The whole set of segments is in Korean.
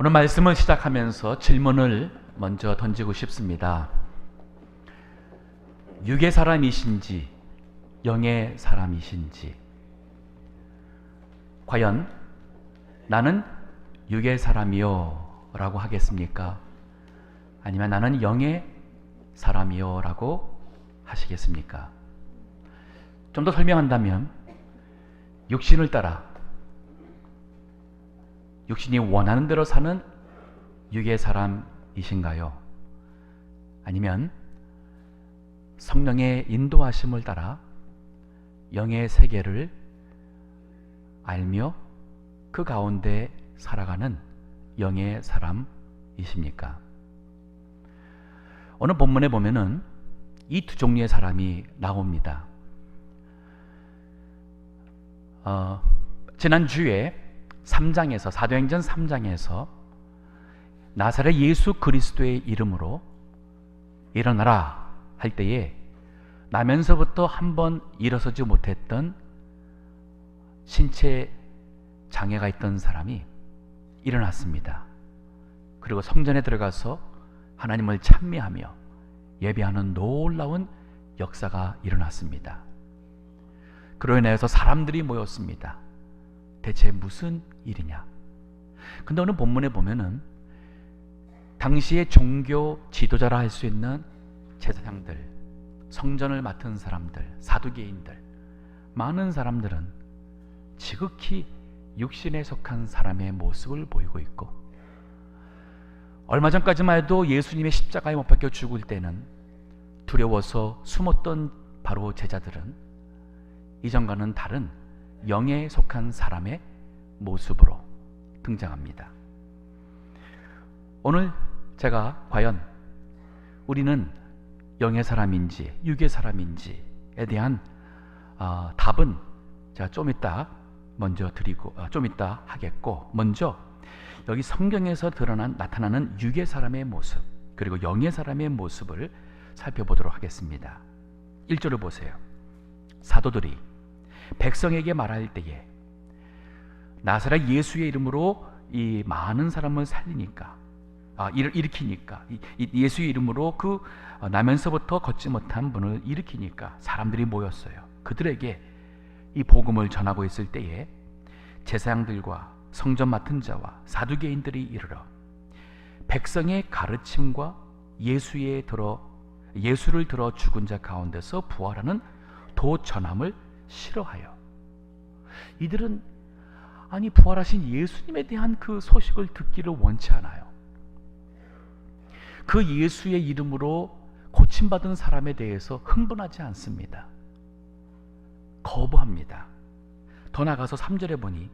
오늘 말씀을 시작하면서 질문을 먼저 던지고 싶습니다. 육의 사람이신지 영의 사람이신지, 과연 나는 육의 사람이요 라고 하겠습니까? 아니면 나는 영의 사람이요 라고 하시겠습니까? 좀 더 설명한다면, 육신을 따라 육신이 원하는 대로 사는 육의 사람이신가요? 아니면 성령의 인도하심을 따라 영의 세계를 알며 그 가운데 살아가는 영의 사람이십니까? 오늘 본문에 보면은 이 두 종류의 사람이 나옵니다. 지난주에 3장에서, 사도행전 3장에서 나사렛 예수 그리스도의 이름으로 일어나라 할 때에 나면서부터 한번 일어서지 못했던 신체 장애가 있던 사람이 일어났습니다. 그리고 성전에 들어가서 하나님을 찬미하며 예배하는 놀라운 역사가 일어났습니다. 그로 인해서 사람들이 모였습니다. 대체 무슨 일이냐? 근데 오늘 본문에 보면은 당시의 종교 지도자라 할 수 있는 제사장들, 성전을 맡은 사람들, 사두개인들, 많은 사람들은 지극히 육신에 속한 사람의 모습을 보이고 있고, 얼마 전까지만 해도 예수님의 십자가에 못 박혀 죽을 때는 두려워서 숨었던 바로 제자들은 이전과는 다른 영에 속한 사람의 모습으로 등장합니다. 오늘 제가 과연 우리는 영의 사람인지 육의 사람인지에 대한 답은 제가 좀 이따 하겠고, 먼저 여기 성경에서 나타나는 육의 사람의 모습 그리고 영의 사람의 모습을 살펴보도록 하겠습니다. 1절을 보세요. 사도들이 백성에게 말할 때에 나사렛 예수의 이름으로 이 많은 사람을 일으키니까, 예수의 이름으로 그 나면서부터 걷지 못한 분을 일으키니까 사람들이 모였어요. 그들에게 이 복음을 전하고 있을 때에 제사장들과 성전 맡은 자와 사두개인들이 이르러 백성의 가르침과 예수를 들어 죽은 자 가운데서 부활하는 도전함을 싫어하여, 이들은 부활하신 예수님에 대한 그 소식을 듣기를 원치 않아요. 그 예수의 이름으로 고침받은 사람에 대해서 흥분하지 않습니다. 거부합니다. 더 나아가서 3절에 보니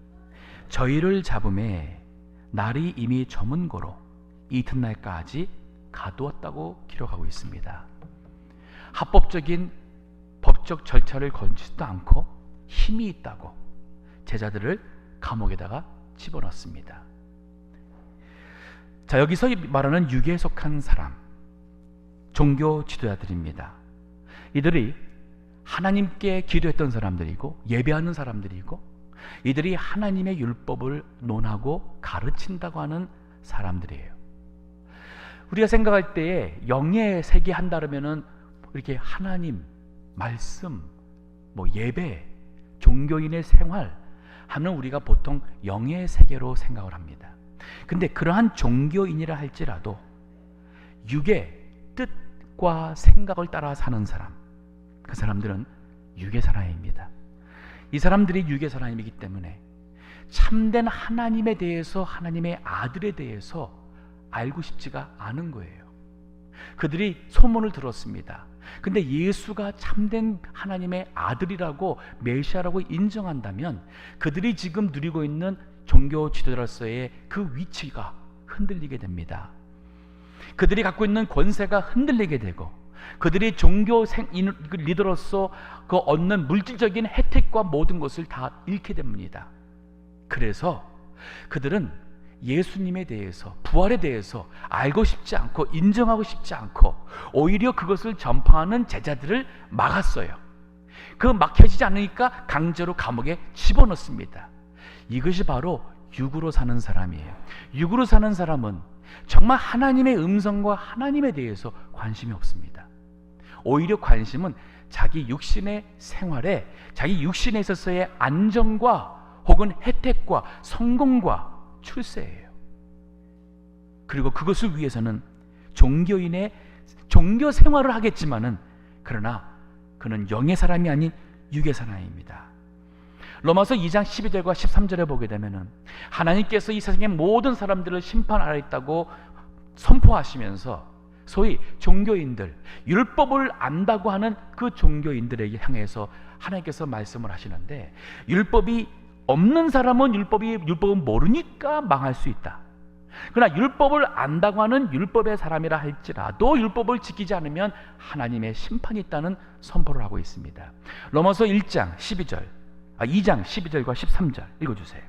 저희를 잡음에 날이 이미 저문 고로 이튿날까지 가두었다고 기록하고 있습니다. 합법적인 법적 절차를 거치지도 않고 힘이 있다고 제자들을 감옥에다가 집어넣습니다. 자, 여기서 말하는 육에 속한 사람, 종교 지도자들입니다. 이들이 하나님께 기도했던 사람들이고 예배하는 사람들이고, 이들이 하나님의 율법을 논하고 가르친다고 하는 사람들이에요. 우리가 생각할 때에 영의 세계 한다면은 이렇게 하나님, 말씀, 예배, 종교인의 생활 하는 우리가 보통 영의 세계로 생각을 합니다. 근데 그러한 종교인이라 할지라도 육의 뜻과 생각을 따라 사는 사람, 그 사람들은 육의 사람입니다. 이 사람들이 육의 사람이기 때문에 참된 하나님에 대해서, 하나님의 아들에 대해서 알고 싶지가 않은 거예요. 그들이 소문을 들었습니다. 근데 예수가 참된 하나님의 아들이라고, 메시아라고 인정한다면 그들이 지금 누리고 있는 종교 지도자로서의 그 위치가 흔들리게 됩니다. 그들이 갖고 있는 권세가 흔들리게 되고, 그들이 종교 리더로서 그 얻는 물질적인 혜택과 모든 것을 다 잃게 됩니다. 그래서 그들은 예수님에 대해서, 부활에 대해서 알고 싶지 않고 인정하고 싶지 않고 오히려 그것을 전파하는 제자들을 막았어요. 그 막혀지지 않으니까 강제로 감옥에 집어넣습니다. 이것이 바로 육으로 사는 사람이에요. 육으로 사는 사람은 정말 하나님의 음성과 하나님에 대해서 관심이 없습니다. 오히려 관심은 자기 육신의 생활에, 자기 육신에 있어서의 안정과 혹은 혜택과 성공과 출세예요. 그리고 그것을 위해서는 종교인의 종교 생활을 하겠지만은, 그러나 그는 영의 사람이 아닌 육의 사람입니다. 로마서 2장 12절과 13절에 보게 되면은 하나님께서 이 세상의 모든 사람들을 심판 아래 있다고 선포하시면서 소위 종교인들, 율법을 안다고 하는 그 종교인들에게 향해서 하나님께서 말씀을 하시는데, 율법이 없는 사람은 율법을 모르니까 망할 수 있다. 그러나 율법을 안다고 하는 율법의 사람이라 할지라도 율법을 지키지 않으면 하나님의 심판이 있다는 선포를 하고 있습니다. 로마서 2장 12절과 13절 읽어주세요.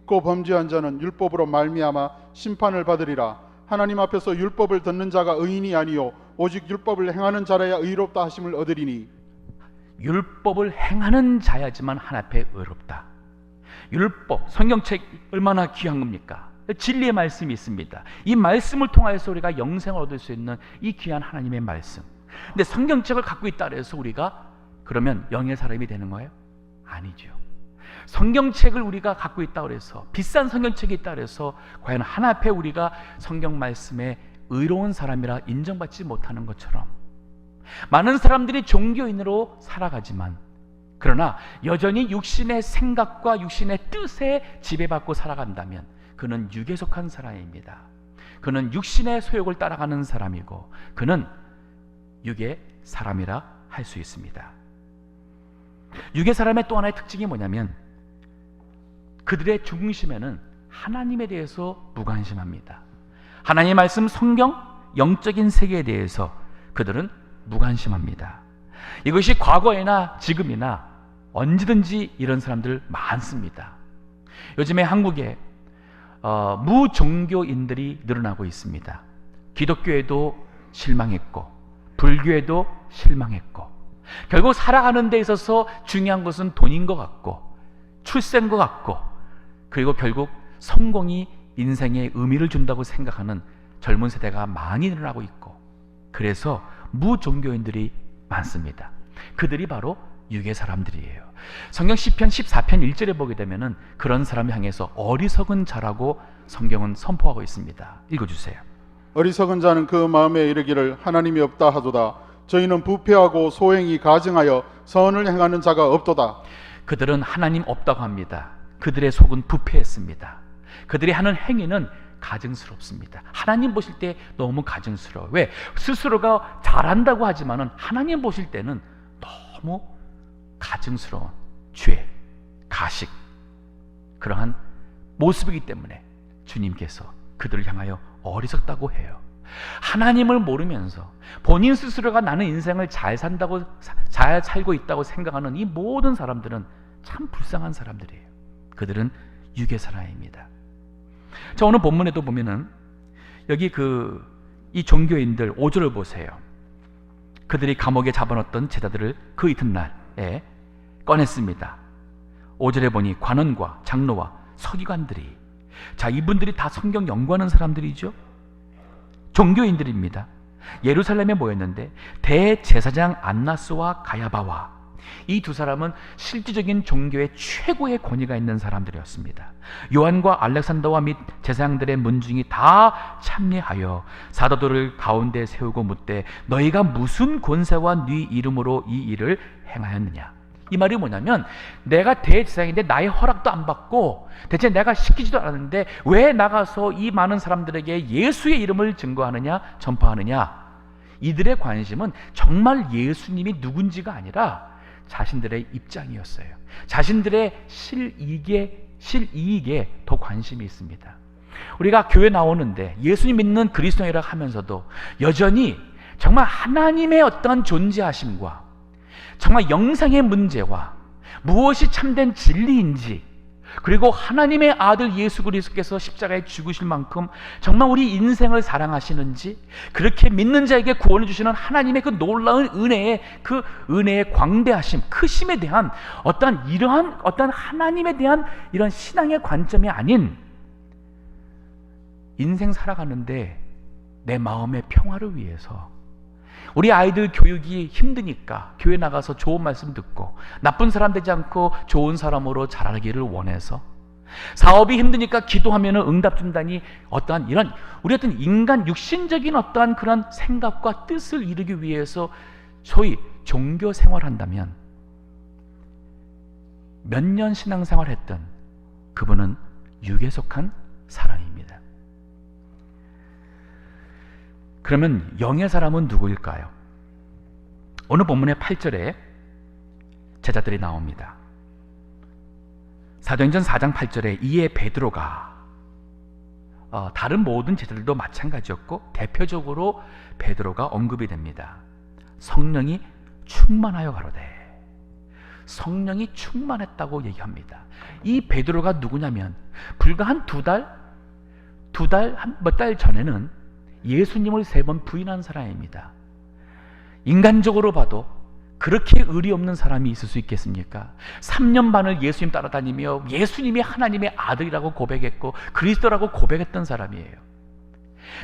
고 범죄한 자는 율법으로 말미암아 심판을 받으리라. 하나님 앞에서 율법을 듣는 자가 의인이 아니요 오직 율법을 행하는 자라야 의롭다 하심을 얻으리니. 율법을 행하는 자야지만 하나님 앞에 의롭다. 율법, 성경책 얼마나 귀한 겁니까? 진리의 말씀이 있습니다. 이 말씀을 통하여서 우리가 영생을 얻을 수 있는 이 귀한 하나님의 말씀. 근데 성경책을 갖고 있다 그래서 우리가 그러면 영의 사람이 되는 거예요? 아니죠. 성경책을 우리가 갖고 있다 그래서, 비싼 성경책이 있다 그래서 과연 하나님 앞에 우리가 성경 말씀에 의로운 사람이라 인정받지 못하는 것처럼 많은 사람들이 종교인으로 살아가지만, 그러나 여전히 육신의 생각과 육신의 뜻에 지배받고 살아간다면 그는 육에 속한 사람입니다. 그는 육신의 소욕을 따라가는 사람이고 그는 육의 사람이라 할 수 있습니다. 육의 사람의 또 하나의 특징이 뭐냐면 그들의 중심에는 하나님에 대해서 무관심합니다. 하나님의 말씀, 성경, 영적인 세계에 대해서 그들은 무관심합니다. 이것이 과거에나 지금이나 언제든지 이런 사람들 많습니다. 요즘에 한국에 무종교인들이 늘어나고 있습니다. 기독교에도 실망했고 불교에도 실망했고, 결국 살아가는 데 있어서 중요한 것은 돈인 것 같고 출세인 것 같고, 그리고 결국 성공이 인생에 의미를 준다고 생각하는 젊은 세대가 많이 늘어나고 있고, 그래서 무종교인들이 많습니다. 그들이 바로 육의 사람들이에요. 성경 시편 14편 1절에 보게 되면은 그런 사람을 향해서 어리석은 자라고 성경은 선포하고 있습니다. 읽어주세요. 어리석은 자는 그 마음에 이르기를 하나님이 없다 하도다. 저희는 부패하고 소행이 가증하여 선을 행하는 자가 없도다. 그들은 하나님 없다고 합니다. 그들의 속은 부패했습니다. 그들이 하는 행위는 가증스럽습니다. 하나님 보실 때 너무 가증스러워. 왜? 스스로가 잘한다고 하지만은 하나님 보실 때는 너무 가증스러운 죄, 가식, 그러한 모습이기 때문에 주님께서 그들을 향하여 어리석다고 해요. 하나님을 모르면서 본인 스스로가 나는 인생을 잘 산다고, 잘 살고 있다고 생각하는 이 모든 사람들은 참 불쌍한 사람들이에요. 그들은 육의 사람입니다. 자, 오늘 본문에도 보면은 여기 이 종교인들 5절을 보세요. 그들이 감옥에 잡아놓던 제자들을 그 이튿날에 꺼냈습니다. 5절에 보니 관원과 장로와 서기관들이, 자, 이분들이 다 성경 연구하는 사람들이죠. 종교인들입니다. 예루살렘에 모였는데 대제사장 안나스와 가야바와 이 두 사람은 실질적인 종교의 최고의 권위가 있는 사람들이었습니다. 요한과 알렉산더와 및 제사장들의 문중이 다 참여하여 사도들을 가운데 세우고 묻되 너희가 무슨 권세와 네 이름으로 이 일을 행하였느냐. 이 말이 뭐냐면, 내가 대제사장인데 나의 허락도 안 받고 대체 내가 시키지도 않았는데 왜 나가서 이 많은 사람들에게 예수의 이름을 증거하느냐, 전파하느냐. 이들의 관심은 정말 예수님이 누군지가 아니라 자신들의 입장이었어요. 자신들의 실이익에 더 관심이 있습니다. 우리가 교회 나오는데 예수님 믿는 그리스도인이라 하면서도 여전히 정말 하나님의 어떠한 존재하심과 정말 영생의 문제와 무엇이 참된 진리인지 그리고 하나님의 아들 예수 그리스도께서 십자가에 죽으실 만큼 정말 우리 인생을 사랑하시는지, 그렇게 믿는 자에게 구원을 주시는 하나님의 그 놀라운 은혜의 그 은혜의 광대하심, 크심에 대한 이러한 하나님에 대한 이런 신앙의 관점이 아닌, 인생 살아가는데 내 마음의 평화를 위해서, 우리 아이들 교육이 힘드니까 교회 나가서 좋은 말씀 듣고 나쁜 사람 되지 않고 좋은 사람으로 자라기를 원해서, 사업이 힘드니까 기도하면 응답 준다니, 어떠한 이런 우리 어떤 인간 육신적인 어떠한 그런 생각과 뜻을 이루기 위해서 소위 종교 생활한다면, 몇 년 신앙생활 했던 그분은 육에 속한 사람입니다. 그러면 영의 사람은 누구일까요? 오늘 본문의 8절에 제자들이 나옵니다. 사도행전 4장 8절에 이에 베드로가, 다른 모든 제자들도 마찬가지였고 대표적으로 베드로가 언급이 됩니다. 성령이 충만하여 가로되, 성령이 충만했다고 얘기합니다. 이 베드로가 누구냐면, 불과 한 몇 달 전에는 예수님을 3번 부인한 사람입니다. 인간적으로 봐도 그렇게 의리 없는 사람이 있을 수 있겠습니까? 3년 반을 예수님 따라다니며 예수님이 하나님의 아들이라고 고백했고 그리스도라고 고백했던 사람이에요.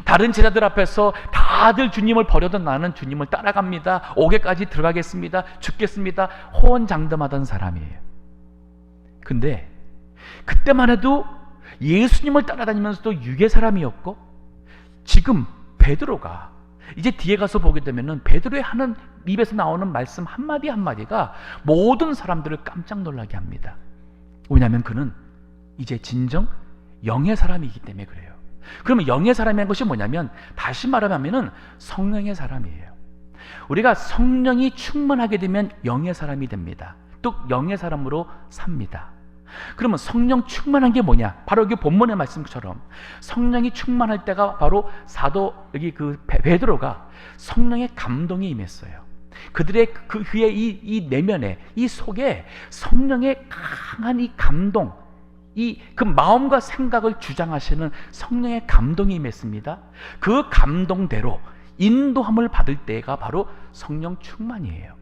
다른 제자들 앞에서 다들 주님을 버려던 나는 주님을 따라갑니다, 옥에까지 들어가겠습니다, 죽겠습니다, 호언장담하던 사람이에요. 근데 그때만 해도 예수님을 따라다니면서도 육의 사람이었고, 지금 베드로가 이제 뒤에 가서 보게 되면은 베드로의 하는 입에서 나오는 말씀 한마디 한마디가 모든 사람들을 깜짝 놀라게 합니다. 왜냐하면 그는 이제 진정 영의 사람이기 때문에 그래요. 그러면 영의 사람이라는 것이 뭐냐면, 다시 말하면은 성령의 사람이에요. 우리가 성령이 충만하게 되면 영의 사람이 됩니다. 또 영의 사람으로 삽니다. 그러면 성령 충만한 게 뭐냐? 바로 여기 본문의 말씀처럼 성령이 충만할 때가 바로 여기 베드로가 성령의 감동이 임했어요. 그들의 그의 이 내면에, 이 속에 성령의 강한 이 감동, 그 마음과 생각을 주장하시는 성령의 감동이 임했습니다. 그 감동대로 인도함을 받을 때가 바로 성령 충만이에요.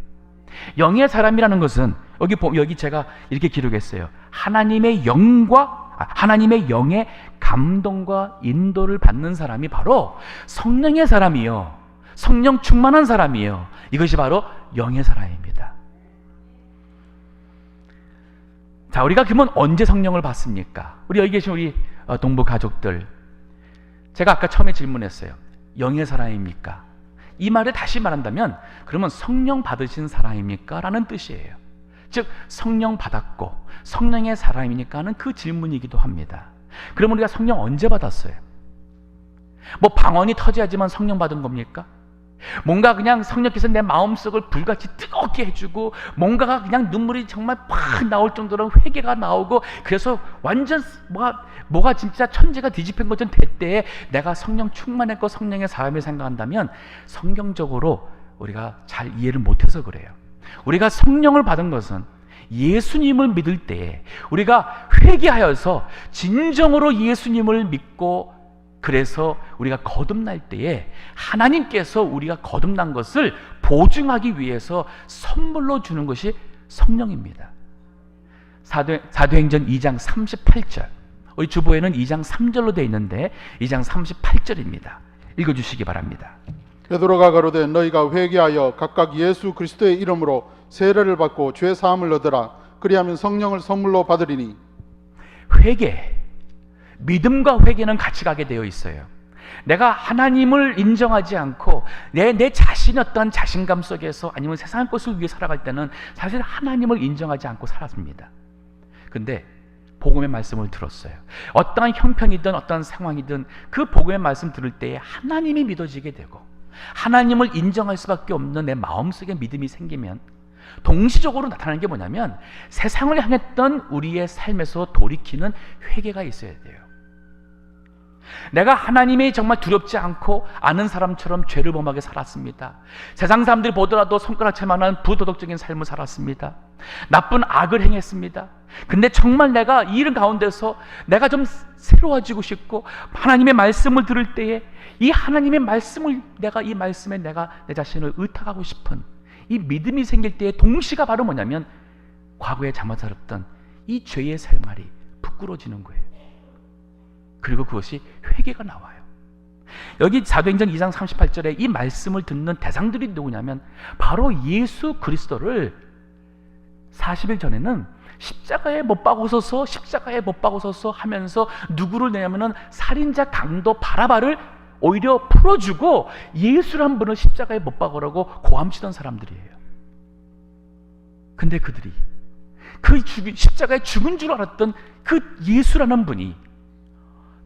영의 사람이라는 것은 여기 제가 이렇게 기록했어요. 하나님의 영의 감동과 인도를 받는 사람이 바로 성령의 사람이요, 성령 충만한 사람이요, 이것이 바로 영의 사람입니다. 자, 우리가 그러면 언제 성령을 받습니까? 우리 여기 계신 우리 동부 가족들, 제가 아까 처음에 질문했어요. 영의 사람입니까? 이 말을 다시 말한다면, 그러면 성령 받으신 사람입니까? 라는 뜻이에요. 즉 성령 받았고 성령의 사람이니까 하는 그 질문이기도 합니다. 그럼 우리가 성령 언제 받았어요? 뭐 방언이 터져야지만 성령 받은 겁니까? 뭔가 그냥 성령께서 내 마음속을 불같이 뜨겁게 해주고, 뭔가가 그냥 눈물이 정말 팍 나올 정도로 회개가 나오고, 그래서 완전 뭐가 진짜 천지가 뒤집힌 것처럼 될 때에 내가 성령 충만했고 성령의 사람을 생각한다면, 성경적으로 우리가 잘 이해를 못해서 그래요. 우리가 성령을 받은 것은 예수님을 믿을 때에 우리가 회개하여서 진정으로 예수님을 믿고, 그래서 우리가 거듭날 때에 하나님께서 우리가 거듭난 것을 보증하기 위해서 선물로 주는 것이 성령입니다. 사도행전 2장 38절, 우리 주보에는 2장 3절로 되어 있는데 2장 38절입니다. 읽어주시기 바랍니다. 베드로가 가로되 너희가 회개하여 각각 예수 그리스도의 이름으로 세례를 받고 죄 사함을 얻으라. 그리하면 성령을 선물로 받으리니. 회개, 믿음과 회개는 같이 가게 되어 있어요. 내가 하나님을 인정하지 않고 내 자신의 어떤 자신감 속에서 아니면 세상 것을 위해 살아갈 때는 사실 하나님을 인정하지 않고 살았습니다. 근데 복음의 말씀을 들었어요. 어떠한 형편이든 어떠한 상황이든 그 복음의 말씀 들을 때에 하나님이 믿어지게 되고 하나님을 인정할 수밖에 없는 내 마음속에 믿음이 생기면 동시적으로 나타나는 게 뭐냐면 세상을 향했던 우리의 삶에서 돌이키는 회개가 있어야 돼요. 내가 하나님이 정말 두렵지 않고 아는 사람처럼 죄를 범하게 살았습니다. 세상 사람들이 보더라도 손가락질만한 부도덕적인 삶을 살았습니다. 나쁜 악을 행했습니다. 근데 정말 내가 이 일 가운데서 내가 좀 새로워지고 싶고 하나님의 말씀을 들을 때에 이 하나님의 말씀을 이 말씀에 내가 내 자신을 의탁하고 싶은 이 믿음이 생길 때의 동시가 바로 뭐냐면 과거에 잘못 살았던 이 죄의 생활이 부끄러워지는 거예요. 그리고 그것이 회개가 나와요. 여기 사도행전 2장 38절에 이 말씀을 듣는 대상들이 누구냐면 바로 예수 그리스도를 40일 전에는 십자가에 못 박으셔서 하면서 누구를 내냐면은 살인자 강도 바라바를 오히려 풀어주고 예수란 분을 십자가에 못 박으라고 고함치던 사람들이에요. 근데 그들이 십자가에 죽은 줄 알았던 그 예수라는 분이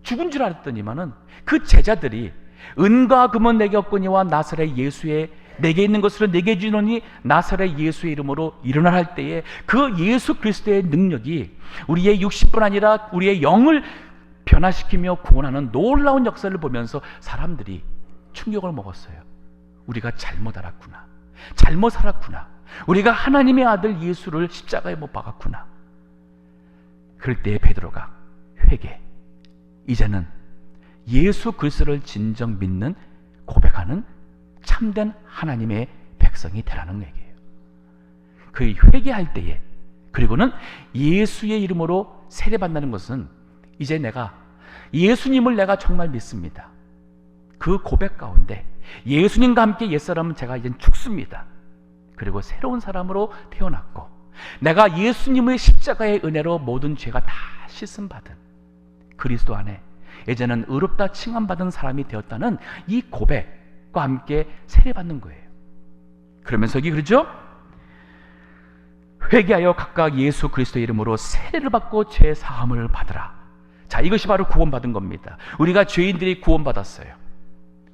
죽은 줄 알았더니만은 그 제자들이 은과 금은 내게 없거니와 나사렛 예수의 내게 있는 것으로 내게 주노니 나사렛 예수의 이름으로 일어나라 할 때에 그 예수 그리스도의 능력이 우리의 육신뿐 아니라 우리의 영을 변화시키며 구원하는 놀라운 역사를 보면서 사람들이 충격을 먹었어요. 우리가 잘못 알았구나, 잘못 살았구나, 우리가 하나님의 아들 예수를 십자가에 못 박았구나. 그럴 때에 베드로가 회개, 이제는 예수 그리스도를 진정 믿는 고백하는 참된 하나님의 백성이 되라는 얘기예요. 그 회개할 때에, 그리고는 예수의 이름으로 세례받는 것은 이제 내가 예수님을 내가 정말 믿습니다. 그 고백 가운데 예수님과 함께 옛사람은 제가 이젠 죽습니다. 그리고 새로운 사람으로 태어났고 내가 예수님의 십자가의 은혜로 모든 죄가 다 씻음받은 그리스도 안에 이제는 의롭다 칭함받은 사람이 되었다는 이 고백과 함께 세례받는 거예요. 그러면서 여기 그러죠? 회개하여 각각 예수 그리스도의 이름으로 세례를 받고 죄 사함을 받으라. 자, 이것이 바로 구원받은 겁니다. 우리가 죄인들이 구원받았어요.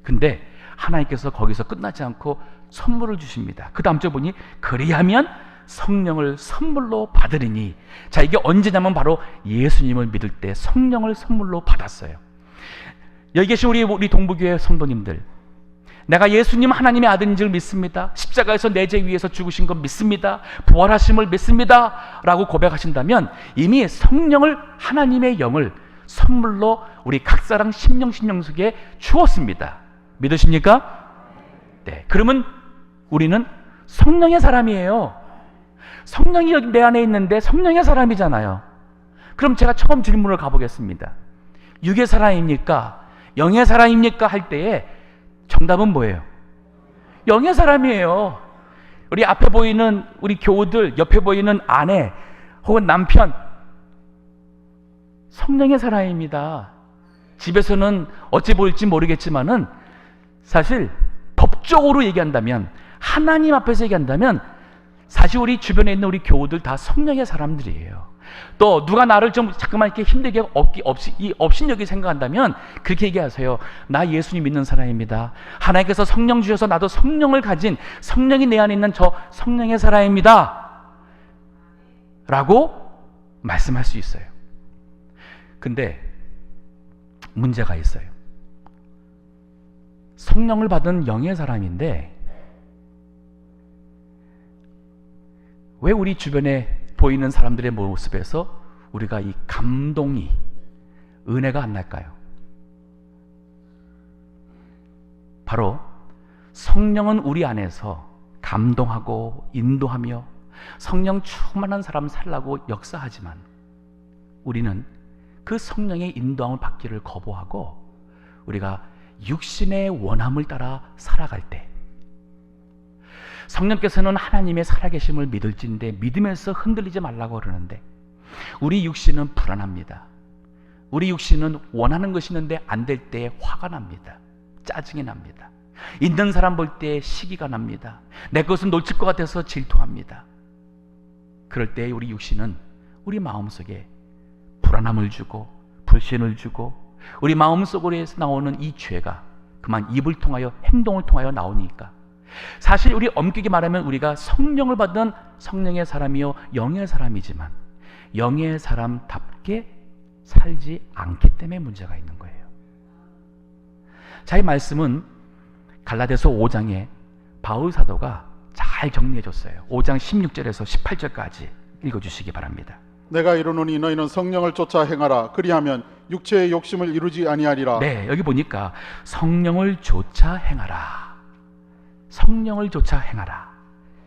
근데 하나님께서 거기서 끝나지 않고 선물을 주십니다. 그 다음 절 보니 그리하면 성령을 선물로 받으리니. 자, 이게 언제냐면 바로 예수님을 믿을 때 성령을 선물로 받았어요. 여기 계신 우리 동부교회 성도님들, 내가 예수님 하나님의 아들인 줄 믿습니다. 십자가에서 내 죄 위해서 죽으신 것 믿습니다. 부활하심을 믿습니다. 라고 고백하신다면 이미 성령을, 하나님의 영을 선물로 우리 각사랑 심령 속에 주었습니다. 믿으십니까? 네. 그러면 우리는 성령의 사람이에요. 성령이 여기 내 안에 있는데 성령의 사람이잖아요. 그럼 제가 처음 질문을 가보겠습니다. 육의 사람입니까? 영의 사람입니까? 할 때에 정답은 뭐예요? 영의 사람이에요. 우리 앞에 보이는 우리 교우들, 옆에 보이는 아내 혹은 남편, 성령의 사람입니다. 집에서는 어찌 보일지 모르겠지만은 사실 법적으로 얘기한다면, 하나님 앞에서 얘기한다면 사실 우리 주변에 있는 우리 교우들 다 성령의 사람들이에요. 또 누가 나를 좀 자꾸만 이렇게 힘들게 업신여기 생각한다면 그렇게 얘기하세요. 나 예수님 믿는 사람입니다. 하나님께서 성령 주셔서 나도 성령을 가진, 성령이 내 안에 있는 저 성령의 사람입니다 라고 말씀할 수 있어요. 근데 문제가 있어요. 성령을 받은 영의 사람인데 왜 우리 주변에 보이는 사람들의 모습에서 우리가 이 감동이, 은혜가 안 날까요? 바로 성령은 우리 안에서 감동하고 인도하며 성령 충만한 사람 살라고 역사하지만 우리는 그 성령의 인도함을 받기를 거부하고 우리가 육신의 원함을 따라 살아갈 때, 성령께서는 하나님의 살아계심을 믿을진데 믿음에서 흔들리지 말라고 그러는데 우리 육신은 불안합니다. 우리 육신은 원하는 것이 있는데 안 될 때 화가 납니다. 짜증이 납니다. 있는 사람 볼 때 시기가 납니다. 내 것은 놓칠 것 같아서 질투합니다. 그럴 때 우리 육신은 우리 마음속에 불안함을 주고 불신을 주고 우리 마음속으로 나오는 이 죄가 그만 입을 통하여 행동을 통하여 나오니까 사실 우리 엄격히 말하면 우리가 성령을 받은 성령의 사람이요 영의 사람이지만 영의 사람답게 살지 않기 때문에 문제가 있는 거예요. 자, 이 말씀은 갈라디아서 5장에 바울 사도가 잘 정리해 줬어요. 5장 16절에서 18절까지 읽어주시기 바랍니다. 내가 이르노니 너희는 성령을 쫓아 행하라. 그리하면 육체의 욕심을 이루지 아니하리라. 네, 여기 보니까 성령을 쫓아 행하라. 성령을 쫓아 행하라.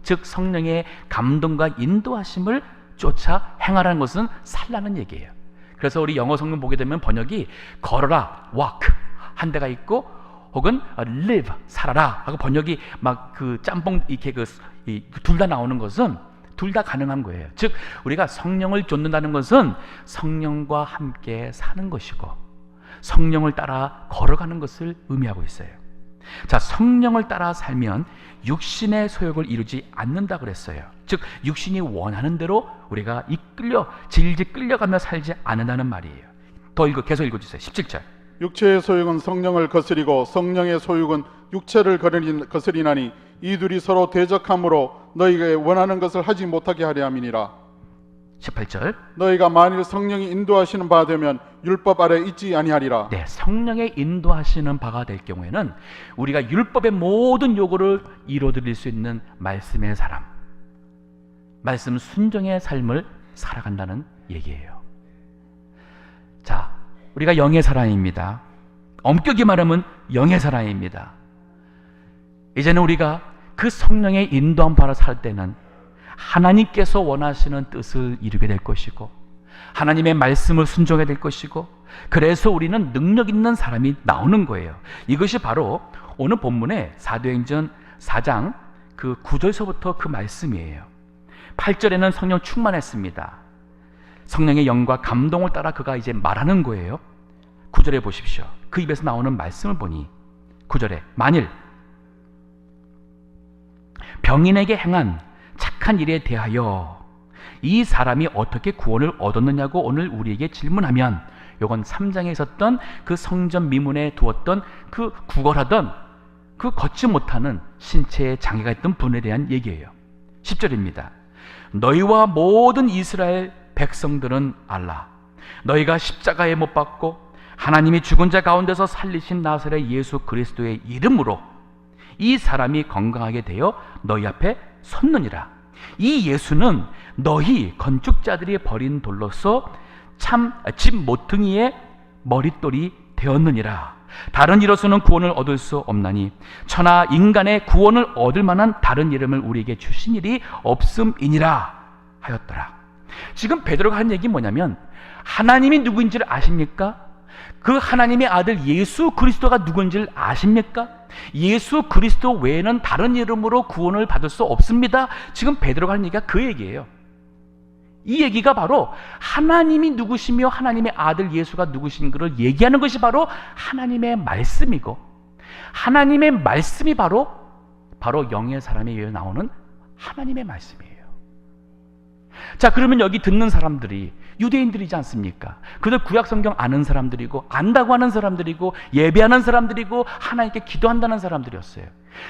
즉 성령의 감동과 인도하심을 쫓아 행하라는 것은 살라는 얘기예요. 그래서 우리 영어 성경 보게 되면 번역이 걸어라, walk 한 대가 있고, 혹은 live, 살아라 하고 번역이 막 그 짬뽕 이렇게 둘 다 나오는 것은 둘 다 가능한 거예요. 즉 우리가 성령을 쫓는다는 것은 성령과 함께 사는 것이고 성령을 따라 걸어가는 것을 의미하고 있어요. 자, 성령을 따라 살면 육신의 소욕을 이루지 않는다 그랬어요. 즉 육신이 원하는 대로 우리가 질질 끌려가며 살지 않는다는 말이에요. 계속 읽어주세요. 17절. 육체의 소욕은 성령을 거스리고 성령의 소욕은 육체를 거스리나니 이 둘이 서로 대적함으로 너희가 원하는 것을 하지 못하게 하려 함이니라. 18절. 너희가 만일 성령이 인도하시는 바 되면 율법 아래 있지 아니하리라. 네, 성령의 인도하시는 바가 될 경우에는 우리가 율법의 모든 요구를 이루어드릴 수 있는 말씀의 사람, 말씀 순종의 삶을 살아간다는 얘기예요. 자, 우리가 영의 사람입니다. 엄격히 말하면 영의 사람입니다. 이제는 우리가 그 성령의 인도한 바로 살 때는 하나님께서 원하시는 뜻을 이루게 될 것이고 하나님의 말씀을 순종해야 될 것이고, 그래서 우리는 능력 있는 사람이 나오는 거예요. 이것이 바로 오늘 본문의 사도행전 4장 그 9절서부터 그 말씀이에요. 8절에는 성령 충만했습니다. 성령의 영과 감동을 따라 그가 이제 말하는 거예요. 9절에 보십시오. 그 입에서 나오는 말씀을 보니 9절에 만일 병인에게 행한 착한 일에 대하여 이 사람이 어떻게 구원을 얻었느냐고 오늘 우리에게 질문하면, 요건 3장에 있었던 그 성전 미문에 두었던 그 구걸하던 그 걷지 못하는 신체에 장애가 있던 분에 대한 얘기예요. 10절입니다. 너희와 모든 이스라엘 백성들은 알라. 너희가 십자가에 못 박고 하나님이 죽은 자 가운데서 살리신 나사렛 예수 그리스도의 이름으로 이 사람이 건강하게 되어 너희 앞에 섰느니라. 이 예수는 너희 건축자들이 버린 돌로서 참 집 모퉁이의 머릿돌이 되었느니라. 다른 이로서는 구원을 얻을 수 없나니 천하 인간의 구원을 얻을 만한 다른 이름을 우리에게 주신 일이 없음이니라 하였더라. 지금 베드로가 한 얘기 뭐냐면, 하나님이 누구인지를 아십니까? 그 하나님의 아들 예수 그리스도가 누구인지를 아십니까? 예수 그리스도 외에는 다른 이름으로 구원을 받을 수 없습니다. 지금 베드로가 하는 얘기가 그 얘기예요. 이 얘기가 바로 하나님이 누구시며 하나님의 아들 예수가 누구신 것을 얘기하는 것이 바로 하나님의 말씀이고, 하나님의 말씀이 바로 영의 사람에 의해 나오는 하나님의 말씀이에요. 자, 그러면 여기 듣는 사람들이 유대인들이지 않습니까? 그들 구약 성경 아는 사람들이고, 안다고 하는 사람들이고, 예배하는 사람들이고, 하나님께 기도한다는 사람들이었어요.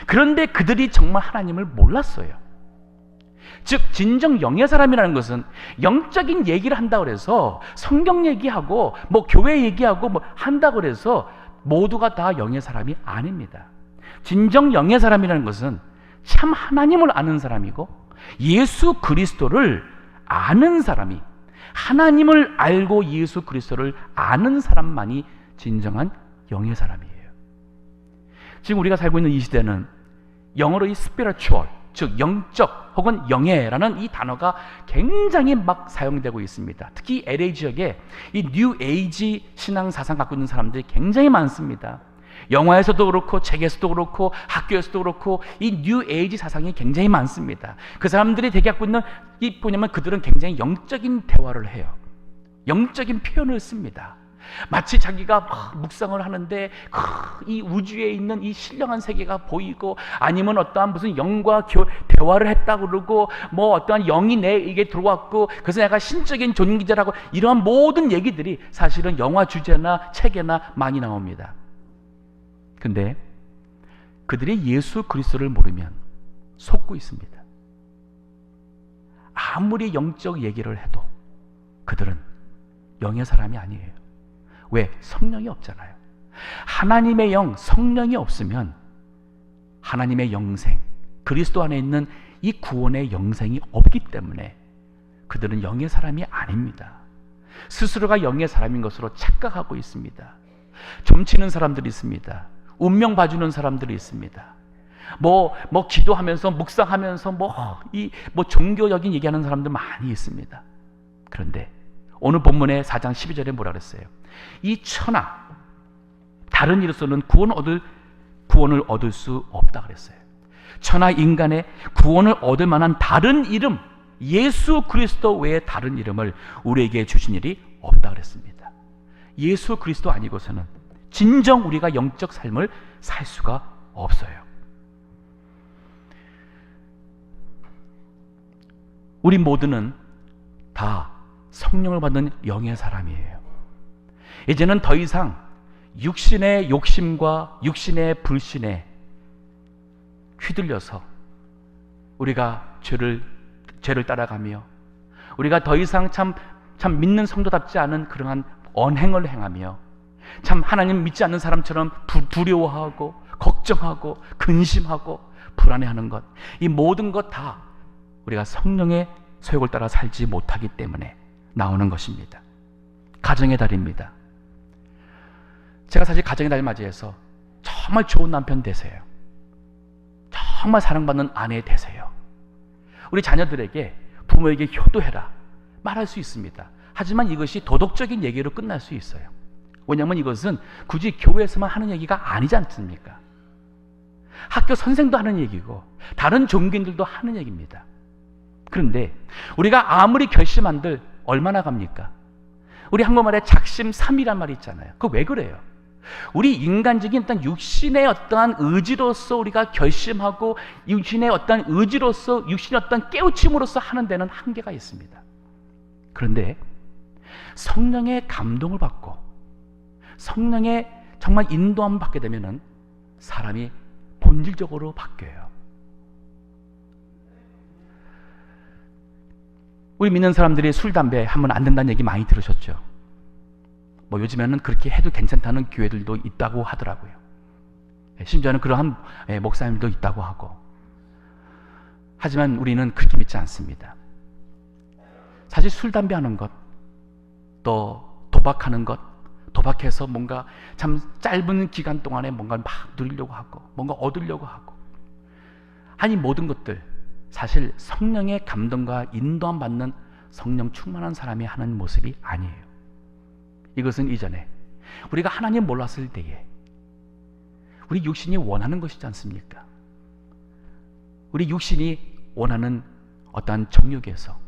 그런데 그들이 정말 하나님을 몰랐어요. 즉 진정 영의 사람이라는 것은 영적인 얘기를 한다고 해서 성경 얘기하고 뭐 교회 얘기하고 뭐 한다고 해서 모두가 다 영의 사람이 아닙니다. 진정 영의 사람이라는 것은 참 하나님을 아는 사람이고 예수 그리스도를 아는 사람이, 하나님을 알고 예수 그리스도를 아는 사람만이 진정한 영의 사람이에요. 지금 우리가 살고 있는 이 시대는 영어로 이 spiritual, 즉 영적 혹은 영예라는 이 단어가 굉장히 막 사용되고 있습니다. 특히 LA 지역에 이 뉴 에이지 신앙 사상 갖고 있는 사람들이 굉장히 많습니다. 영화에서도 그렇고 책에서도 그렇고 학교에서도 그렇고 이 뉴 에이지 사상이 굉장히 많습니다. 그 사람들이 되게 갖고 있는 이 뭐냐면 그들은 굉장히 영적인 대화를 해요. 영적인 표현을 씁니다. 마치 자기가 막 묵상을 하는데 이 우주에 있는 이 신령한 세계가 보이고, 아니면 어떠한 무슨 영과 대화를 했다고 그러고, 뭐 어떠한 영이 내게 들어왔고 그래서 내가 신적인 존귀자라고, 이러한 모든 얘기들이 사실은 영화 주제나 책에나 많이 나옵니다. 근데 그들이 예수 그리스도를 모르면 속고 있습니다. 아무리 영적 얘기를 해도 그들은 영의 사람이 아니에요. 왜? 성령이 없잖아요. 하나님의 영, 성령이 없으면 하나님의 영생, 그리스도 안에 있는 이 구원의 영생이 없기 때문에 그들은 영의 사람이 아닙니다. 스스로가 영의 사람인 것으로 착각하고 있습니다. 점치는 사람들이 있습니다. 운명 봐주는 사람들이 있습니다. 뭐 기도하면서 묵상하면서 종교적인 얘기하는 사람들 많이 있습니다. 그런데 오늘 본문의 4장 12절에 뭐라 그랬어요? 이 천하 다른 이로서는 구원을 얻을 수 없다 그랬어요. 천하 인간의 구원을 얻을 만한 다른 이름, 예수 그리스도 외에 다른 이름을 우리에게 주신 일이 없다 그랬습니다. 예수 그리스도 아니고서는 진정 우리가 영적 삶을 살 수가 없어요. 우리 모두는 다 성령을 받는 영의 사람이에요. 이제는 더 이상 육신의 욕심과 육신의 불신에 휘둘려서 우리가 죄를 따라가며 우리가 더 이상 참 믿는 성도답지 않은 그러한 언행을 행하며 참 하나님 믿지 않는 사람처럼 두려워하고 걱정하고 근심하고 불안해하는 것, 이 모든 것 다 우리가 성령의 소욕을 따라 살지 못하기 때문에 나오는 것입니다. 가정의 달입니다. 제가 사실 가정의 달 맞이해서 정말 좋은 남편 되세요. 정말 사랑받는 아내 되세요. 우리 자녀들에게 부모에게 효도해라 말할 수 있습니다. 하지만 이것이 도덕적인 얘기로 끝날 수 있어요. 왜냐하면 이것은 굳이 교회에서만 하는 얘기가 아니지 않습니까? 학교 선생도 하는 얘기고 다른 종교인들도 하는 얘기입니다. 그런데 우리가 아무리 결심한들 얼마나 갑니까? 우리 한국말에 작심삼일이란 말이 있잖아요. 그거 왜 그래요? 우리 인간적인 어떤 육신의 어떠한 의지로서 우리가 결심하고 육신의 어떤 의지로서 육신의 어떤 깨우침으로써 하는 데는 한계가 있습니다. 그런데 성령의 감동을 받고 성령의 정말 인도함을 받게 되면은 사람이 본질적으로 바뀌어요. 우리 믿는 사람들이 술, 담배 하면 안 된다는 얘기 많이 들으셨죠? 요즘에는 그렇게 해도 괜찮다는 교회들도 있다고 하더라고요. 심지어는 그러한 목사님도 있다고 하고. 하지만 우리는 그렇게 믿지 않습니다. 사실 술, 담배 하는 것, 또 도박하는 것, 도박해서 뭔가 참 짧은 기간 동안에 뭔가를 막 누리려고 하고 뭔가 얻으려고 하고, 아니 모든 것들 사실 성령의 감동과 인도함 받는 성령 충만한 사람이 하는 모습이 아니에요. 이것은 이전에 우리가 하나님 몰랐을 때에 우리 육신이 원하는 것이지 않습니까? 우리 육신이 원하는 어떠한 정욕에서,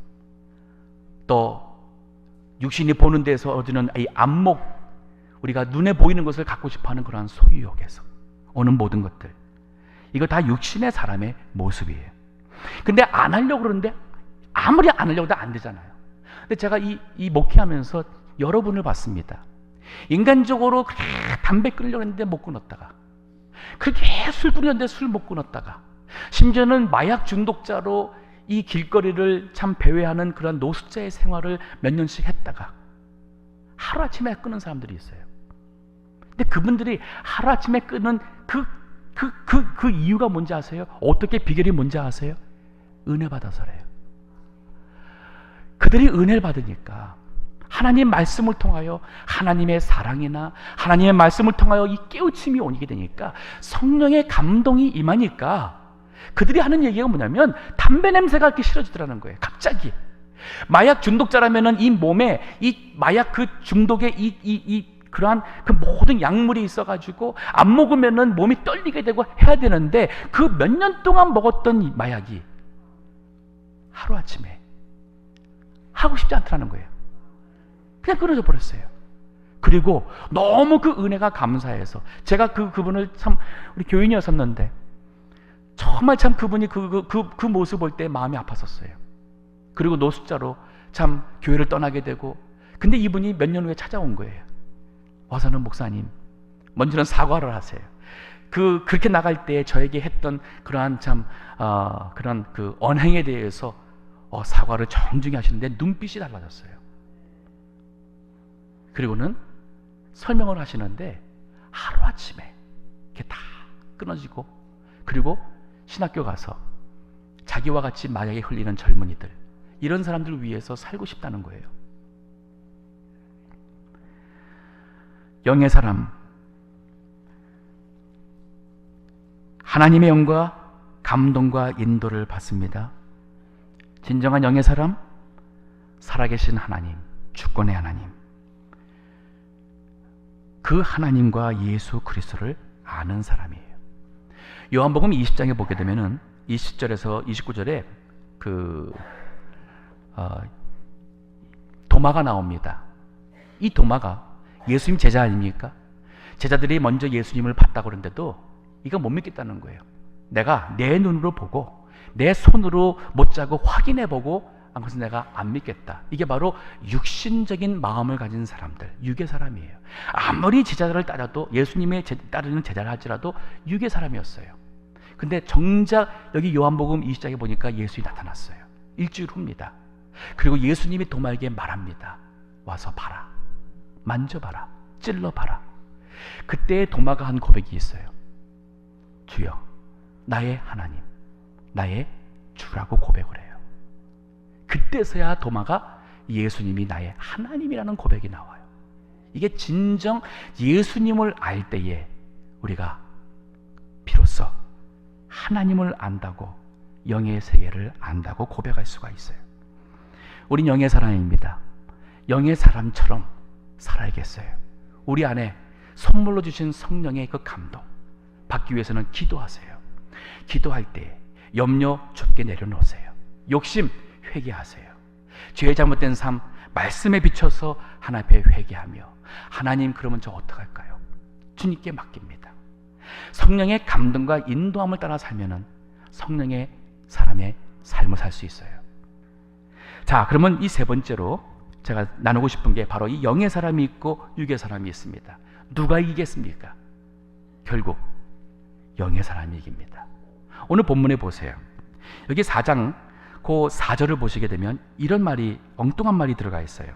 또 육신이 보는 데서 얻는 이 안목, 우리가 눈에 보이는 것을 갖고 싶어하는 그러한 소유욕에서 오는 모든 것들, 이거 다 육신의 사람의 모습이에요. 근데 안 하려고 그러는데 아무리 안 하려고 해도 안 되잖아요. 근데 제가 이 목회하면서 여러분을 봤습니다. 인간적으로 그렇게 담배 끊으려고 했는데 못 끊었다가, 그렇게 술 끊으려는데 술 못 끊었다가, 심지어는 마약 중독자로 이 길거리를 참 배회하는 그런 노숙자의 생활을 몇 년씩 했다가 하루아침에 끊는 사람들이 있어요. 근데 그분들이 하루아침에 끊는 그 이유가 뭔지 아세요? 어떻게 비결이 뭔지 아세요? 은혜 받아서래요. 그들이 은혜를 받으니까 하나님 말씀을 통하여 하나님의 사랑이나 하나님의 말씀을 통하여 이 깨우침이 오게 되니까 성령의 감동이 임하니까 그들이 하는 얘기가 뭐냐면 담배 냄새가 이렇게 싫어지더라는 거예요. 갑자기 마약 중독자라면은 이 몸에 이 마약 그 중독의 그러한 그 모든 약물이 있어가지고 안 먹으면은 몸이 떨리게 되고 해야 되는데 그 몇 년 동안 먹었던 이 마약이 하루아침에 하고 싶지 않다는 거예요. 그냥 끊어져 버렸어요. 그리고 너무 그 은혜가 감사해서 제가 그분을 참 우리 교인이었었는데 정말 참 그분이 그 모습 볼 때 마음이 아팠었어요. 그리고 노숙자로 참 교회를 떠나게 되고, 근데 이분이 몇 년 후에 찾아온 거예요. 와서는 목사님, 먼저는 사과를 하세요. 그렇게 나갈 때 저에게 했던 그러한 참 그런 그 언행에 대해서 사과를 정중히 하시는데 눈빛이 달라졌어요. 그리고는 설명을 하시는데 하루아침에 이렇게 다 끊어지고, 그리고 신학교 가서 자기와 같이 마약에 흘리는 젊은이들, 이런 사람들을 위해서 살고 싶다는 거예요. 영의 사람, 하나님의 영과 감동과 인도를 받습니다. 진정한 영의 사람, 살아계신 하나님, 주권의 하나님, 그 하나님과 예수 그리스도를 아는 사람이에요. 요한복음 20장에 보게 되면은 20절에서 29절에 도마가 나옵니다. 이 도마가 예수님 제자 아닙니까? 제자들이 먼저 예수님을 봤다고 그러는데도 이거 못 믿겠다는 거예요. 내가 내 눈으로 보고 내 손으로 못자고 확인해 보고 안 그래서 내가 안 믿겠다. 이게 바로 육신적인 마음을 가진 사람들, 육의 사람이에요. 아무리 제자들을 따라도, 예수님의 따르는 제자를 할지라도 육의 사람이었어요. 근데 정작 여기 요한복음 20장에 보니까 예수님이 나타났어요. 일주일 후입니다. 그리고 예수님이 도마에게 말합니다. 와서 봐라, 만져봐라, 찔러봐라. 그때 도마가 한 고백이 있어요. 주여, 나의 하나님, 나의 주라고 고백을 해요. 그때서야 도마가 예수님이 나의 하나님이라는 고백이 나와요. 이게 진정 예수님을 알 때에 우리가 비로소 하나님을 안다고, 영의 세계를 안다고 고백할 수가 있어요. 우린 영의 사람입니다. 영의 사람처럼 살아야겠어요. 우리 안에 선물로 주신 성령의 그 감동 받기 위해서는 기도하세요. 기도할 때 염려 좁게 내려놓으세요. 욕심 회개하세요. 죄의 잘못된 삶 말씀에 비춰서 하나님 앞에 회개하며, 하나님 그러면 저 어떡할까요? 주님께 맡깁니다. 성령의 감동과 인도함을 따라 살면은 성령의 사람의 삶을 살 수 있어요. 자, 그러면 이 세 번째로 제가 나누고 싶은 게 바로 이 영의 사람이 있고 육의 사람이 있습니다. 누가 이기겠습니까? 결국 영의 사람이 이깁니다. 오늘 본문에 보세요. 여기 4장 그 4절을 보시게 되면 이런 말이, 엉뚱한 말이 들어가 있어요.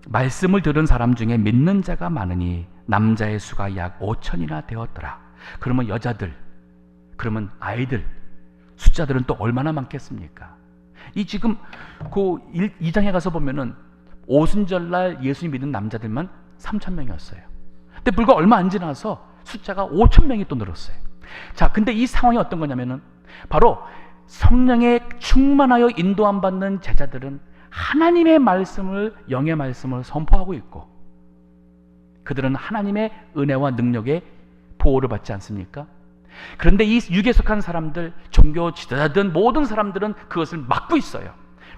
말씀을 들은 사람 중에 믿는 자가 많으니 남자의 수가 약 5천이나 되었더라. 그러면 여자들, 그러면 아이들 숫자들은 또 얼마나 많겠습니까? 이 지금 그 2장에 가서 보면은 오순절날 예수님 믿는 남자들만 3,000명이었어요. 근데 불과 얼마 안 지나서 숫자가 5,000명이 또 늘었어요. 자, 근데 이 상황이 어떤 거냐면은 바로 성령에 충만하여 인도함 받는 제자들은 하나님의 말씀을, 영의 말씀을 선포하고 있고, 그들은 하나님의 은혜와 능력의 보호를 받지 않습니까? 그런데 이 육에 속한 사람들, 종교 지도자든 모든 사람들은 그것을 막고 있어요.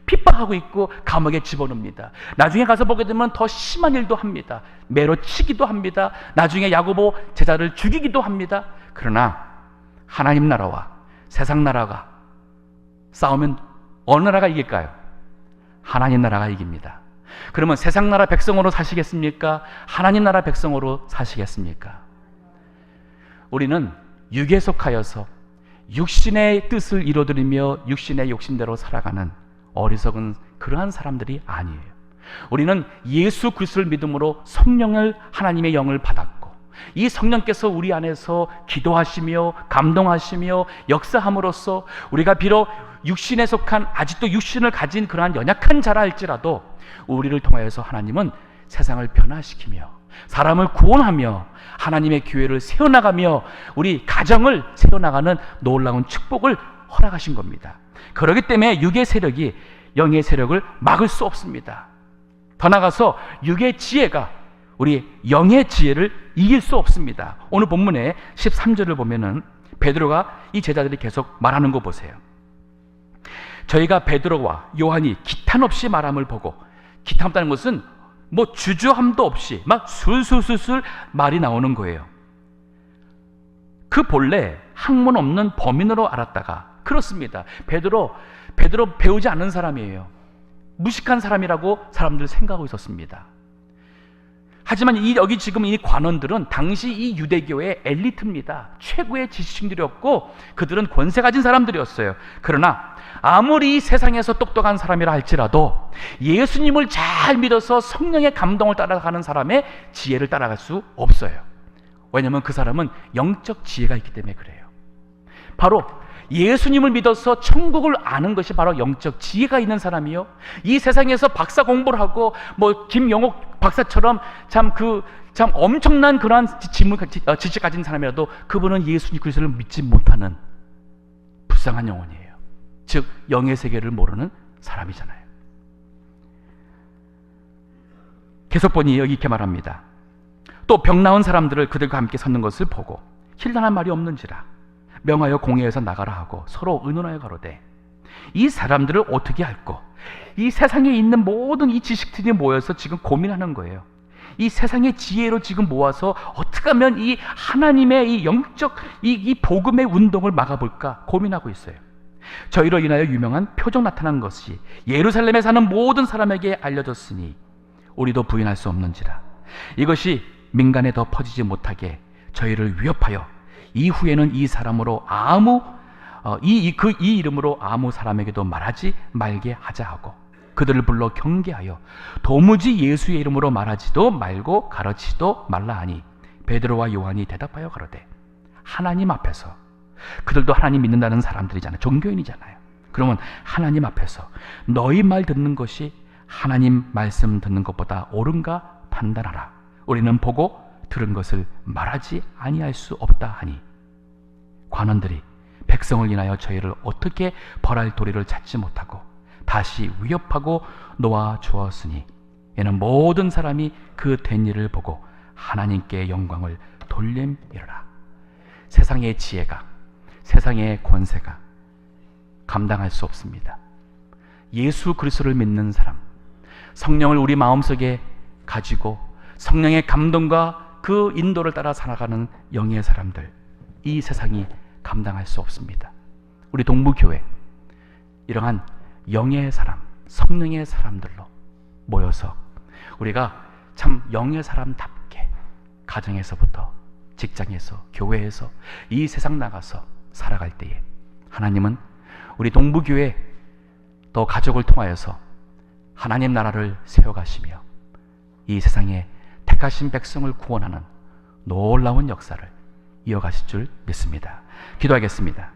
핍박하고 있고 감옥에 집어넣습니다. 나중에 가서 보게 되면 더 심한 일도 합니다. 매로 치기도 합니다. 나중에 야고보 제자를 죽이기도 합니다. 그러나 하나님 나라와 세상 나라가 싸우면 어느 나라가 이길까요? 하나님 나라가 이깁니다. 그러면 세상 나라 백성으로 사시겠습니까? 하나님 나라 백성으로 사시겠습니까? 우리는 육에 속하여서 육신의 뜻을 이루어드리며 육신의 욕심대로 살아가는 어리석은 그러한 사람들이 아니에요. 우리는 예수 그리스도를 믿음으로 성령을, 하나님의 영을 받았고, 이 성령께서 우리 안에서 기도하시며 감동하시며 역사함으로써 우리가 비록 육신에 속한, 아직도 육신을 가진 그러한 연약한 자라 할지라도 우리를 통하여서 하나님은 세상을 변화시키며 사람을 구원하며 하나님의 교회를 세워나가며 우리 가정을 세워나가는 놀라운 축복을 허락하신 겁니다. 그렇기 때문에 육의 세력이 영의 세력을 막을 수 없습니다. 더 나아가서 육의 지혜가 우리 영의 지혜를 이길 수 없습니다. 오늘 본문의 13절을 보면은 베드로가, 이 제자들이 계속 말하는 거 보세요. 저희가 베드로와 요한이 기탄 없이 말함을 보고, 기탄 없다는 것은 뭐 주저함도 없이 막 술술술술 말이 나오는 거예요. 그 본래 학문 없는 범인으로 알았다가, 그렇습니다. 베드로 배우지 않는 사람이에요. 무식한 사람이라고 사람들 생각하고 있었습니다. 하지만 여기 지금 이 관원들은 당시 이 유대교의 엘리트입니다. 최고의 지식층들이었고 그들은 권세 가진 사람들이었어요. 그러나 아무리 이 세상에서 똑똑한 사람이라 할지라도 예수님을 잘 믿어서 성령의 감동을 따라가는 사람의 지혜를 따라갈 수 없어요. 왜냐하면 그 사람은 영적 지혜가 있기 때문에 그래요. 바로 예수님을 믿어서 천국을 아는 것이 바로 영적 지혜가 있는 사람이요, 이 세상에서 박사 공부를 하고 김영옥 박사처럼 참 엄청난 그러한 지식 가진 사람이라도 그분은 예수님 그리스도를 믿지 못하는 불쌍한 영혼이에요. 즉 영의 세계를 모르는 사람이잖아요. 계속 보니 여기 이렇게 말합니다. 또 병 나은 사람들을 그들과 함께 섰는 것을 보고 힐난한 말이 없는지라 명하여 공회에서 나가라 하고 서로 의논하여 가로되 이 사람들을 어떻게 할꼬? 이 세상에 있는 모든 이 지식들이 모여서 지금 고민하는 거예요. 이 세상의 지혜로 지금 모아서 어떻게 하면 이 하나님의 이 영적 이 복음의 운동을 막아볼까 고민하고 있어요. 저희로 인하여 유명한 표적 나타난 것이 예루살렘에 사는 모든 사람에게 알려졌으니 우리도 부인할 수 없는지라. 이것이 민간에 더 퍼지지 못하게 저희를 위협하여 이후에는 이 사람으로 이 이름으로 아무 사람에게도 말하지 말게 하자 하고 그들을 불러 경계하여 도무지 예수의 이름으로 말하지도 말고 가르치지도 말라 하니 베드로와 요한이 대답하여 가로되 하나님 앞에서, 그들도 하나님 믿는다는 사람들이잖아요. 종교인이잖아요. 그러면 하나님 앞에서 너희 말 듣는 것이 하나님 말씀 듣는 것보다 옳은가 판단하라. 우리는 보고 들은 것을 말하지 아니할 수 없다 하니 관원들이 백성을 인하여 저희를 어떻게 벌할 도리를 찾지 못하고 다시 위협하고 놓아 주었으니 이는 모든 사람이 그 된 일을 보고 하나님께 영광을 돌림이로라. 세상의 지혜가, 세상의 권세가 감당할 수 없습니다. 예수 그리스도를 믿는 사람, 성령을 우리 마음속에 가지고 성령의 감동과 그 인도를 따라 살아가는 영의 사람들, 이 세상이 감당할 수 없습니다. 우리 동부교회 이러한 영의 사람, 성령의 사람들로 모여서 우리가 참 영의 사람답게 가정에서부터 직장에서 교회에서 이 세상 나가서 살아갈 때에 하나님은 우리 동부교회 또 가족을 통하여서 하나님 나라를 세워가시며 이 세상에 택하신 백성을 구원하는 놀라운 역사를 이어가실 줄 믿습니다. 기도하겠습니다.